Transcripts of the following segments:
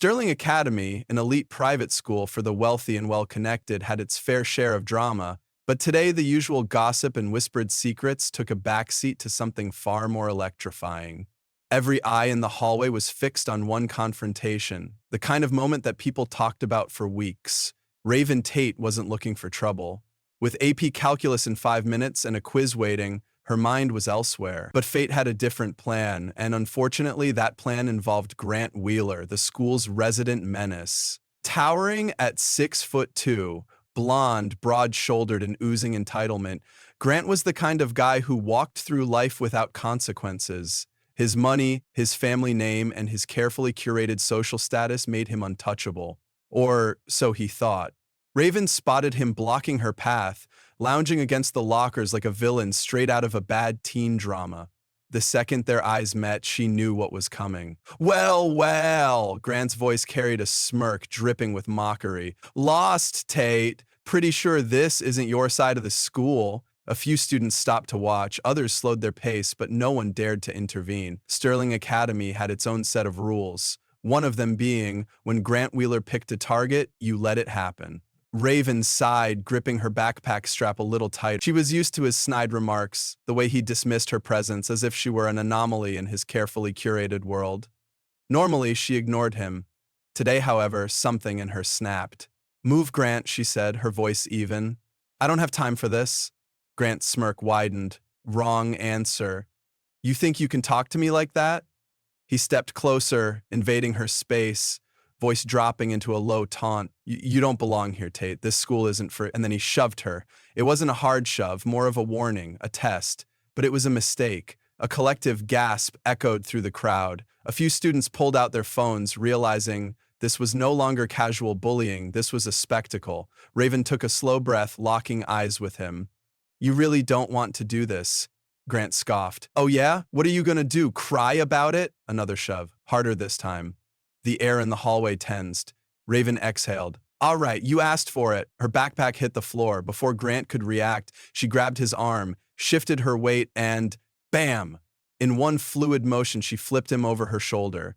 Sterling Academy, an elite private school for the wealthy and well-connected, had its fair share of drama, but today the usual gossip and whispered secrets took a backseat to something far more electrifying. Every eye in the hallway was fixed on one confrontation, the kind of moment that people talked about for weeks. Raven Tate wasn't looking for trouble. With AP Calculus in 5 minutes and a quiz waiting, her mind was elsewhere. But fate had a different plan, and unfortunately that plan involved Grant Wheeler, the school's resident menace. Towering at 6'2", blonde, broad-shouldered, and oozing entitlement, Grant was the kind of guy who walked through life without consequences. His money, his family name, and his carefully curated social status made him untouchable. Or so he thought. Raven spotted him blocking her path, lounging against the lockers like a villain straight out of a bad teen drama. The second their eyes met, she knew what was coming. "Well, well," Grant's voice carried a smirk dripping with mockery. "Lost, Tate. Pretty sure this isn't your side of the school." A few students stopped to watch, others slowed their pace, but no one dared to intervene. Sterling Academy had its own set of rules, one of them being, when Grant Wheeler picked a target, you let it happen. Raven sighed, gripping her backpack strap a little tighter. She was used to his snide remarks, the way he dismissed her presence as if she were an anomaly in his carefully curated world. Normally, she ignored him. Today, however, something in her snapped. "Move, Grant," she said, her voice even. "I don't have time for this." Grant's smirk widened. "Wrong answer. You think you can talk to me like that?" He stepped closer, invading her space, voice dropping into a low taunt. You don't belong here, Tate. This school isn't for—" And then he shoved her. It wasn't a hard shove, more of a warning, a test. But it was a mistake. A collective gasp echoed through the crowd. A few students pulled out their phones, realizing this was no longer casual bullying, this was a spectacle. Raven took a slow breath, locking eyes with him. "You really don't want to do this," Grant scoffed. "Oh yeah? What are you gonna do, cry about it?" Another shove, harder this time. The air in the hallway tensed. Raven exhaled. "All right, you asked for it." Her backpack hit the floor. Before Grant could react, she grabbed his arm, shifted her weight, and bam! In one fluid motion, she flipped him over her shoulder.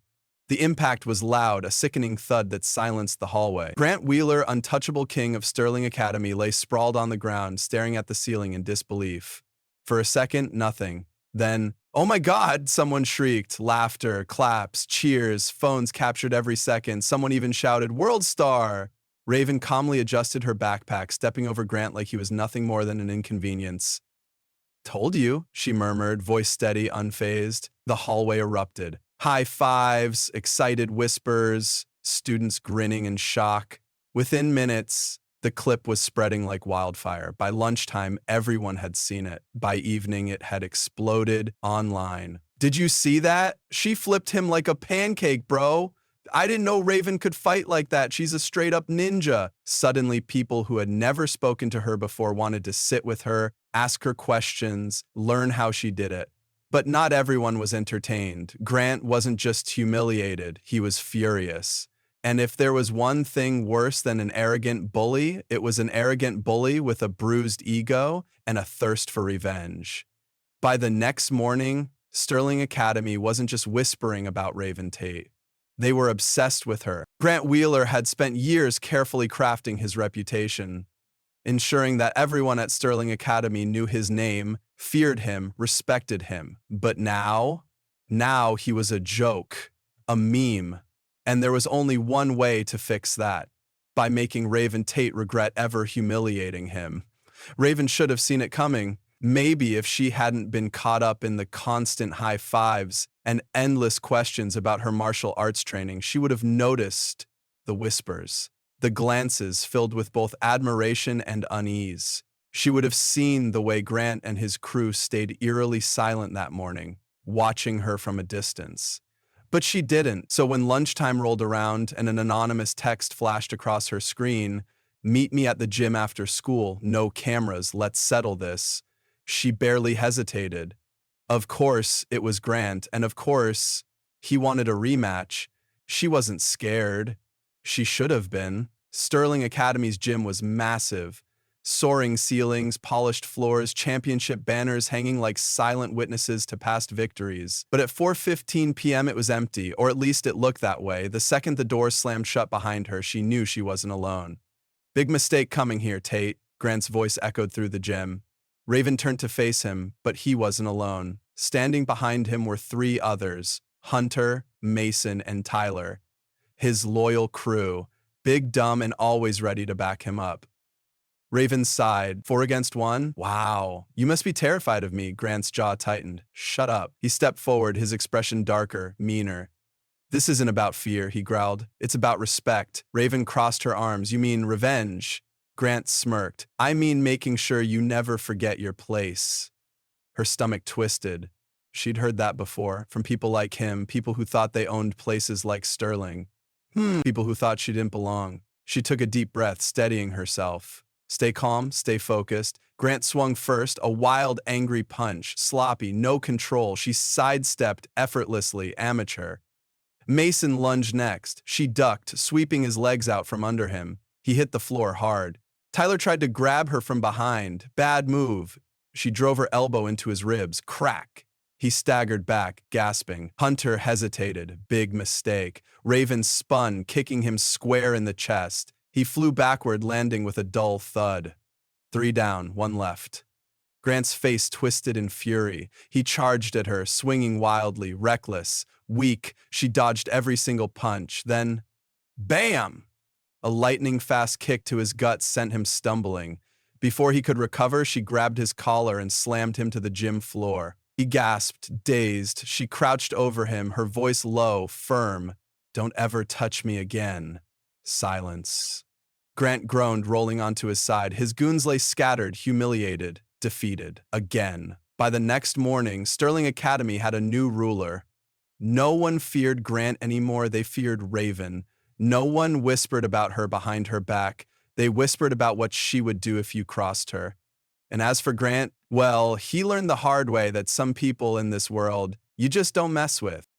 The impact was loud, a sickening thud that silenced the hallway. Grant Wheeler, untouchable king of Sterling Academy, lay sprawled on the ground, staring at the ceiling in disbelief. For a second, nothing. Then, "Oh my God!" someone shrieked. Laughter, claps, cheers, phones captured every second. Someone even shouted, "World Star!" Raven calmly adjusted her backpack, stepping over Grant like he was nothing more than an inconvenience. "Told you," she murmured, voice steady, unfazed. The hallway erupted. High fives, excited whispers, students grinning in shock. Within minutes, the clip was spreading like wildfire. By lunchtime, everyone had seen it. By evening, it had exploded online. "Did you see that? She flipped him like a pancake, bro. I didn't know Raven could fight like that. She's a straight-up ninja." Suddenly, people who had never spoken to her before wanted to sit with her, ask her questions, learn how she did it. But not everyone was entertained. Grant wasn't just humiliated, he was furious. And if there was one thing worse than an arrogant bully, it was an arrogant bully with a bruised ego and a thirst for revenge. By the next morning, Sterling Academy wasn't just whispering about Raven Tate. They were obsessed with her. Grant Wheeler had spent years carefully crafting his reputation, ensuring that everyone at Sterling Academy knew his name, feared him, respected him. But now he was a joke, a meme. And there was only one way to fix that, by making Raven Tate regret ever humiliating him. Raven should have seen it coming. Maybe if she hadn't been caught up in the constant high fives and endless questions about her martial arts training, she would have noticed the whispers, the glances filled with both admiration and unease. She would have seen the way Grant and his crew stayed eerily silent that morning, watching her from a distance. But she didn't, so when lunchtime rolled around and an anonymous text flashed across her screen, "Meet me at the gym after school, no cameras, let's settle this," she barely hesitated. Of course, it was Grant, and of course, he wanted a rematch. She wasn't scared. She should have been. Sterling Academy's gym was massive, Soaring ceilings, polished floors, championship banners hanging like silent witnesses to past victories. But at 4:15 p.m. it was empty, or at least it looked that way. The second the door slammed shut behind her, she knew she wasn't alone. "Big mistake coming here, Tate," Grant's voice echoed through the gym. Raven turned to face him, but he wasn't alone. Standing behind him were three others: Hunter, Mason, and Tyler. His loyal crew, big, dumb, and always ready to back him up. Raven sighed. 4 against 1? Wow. You must be terrified of me, Grant's jaw tightened. Shut up. He stepped forward, his expression darker, meaner. This isn't about fear, he growled. It's about respect. Raven crossed her arms. You mean revenge? Grant smirked. I mean making sure you never forget your place. Her stomach twisted. She'd heard that before, from people like him, people who thought they owned places like Sterling. People who thought she didn't belong. She took a deep breath, steadying herself. Stay calm, stay focused. Grant swung first, a wild, angry punch, sloppy, no control. She sidestepped effortlessly, amateur. Mason lunged next. She ducked, sweeping his legs out from under him. He hit the floor hard. Tyler tried to grab her from behind. Bad move. She drove her elbow into his ribs. Crack. He staggered back, gasping. Hunter hesitated. Big mistake. Raven spun, kicking him square in the chest. He flew backward, landing with a dull thud. 3 down, 1 left. Grant's face twisted in fury. He charged at her, swinging wildly, reckless. Weak, she dodged every single punch. Then, bam! A lightning-fast kick to his gut sent him stumbling. Before he could recover, she grabbed his collar and slammed him to the gym floor. He gasped, dazed. She crouched over him, her voice low, firm. Don't ever touch me again. Silence. Grant groaned, rolling onto his side. His goons lay scattered, humiliated, defeated. Again. By the next morning, Sterling Academy had a new ruler. No one feared Grant anymore, they feared Raven. No one whispered about her behind her back. They whispered about what she would do if you crossed her. And as for Grant, well, he learned the hard way that some people in this world you just don't mess with.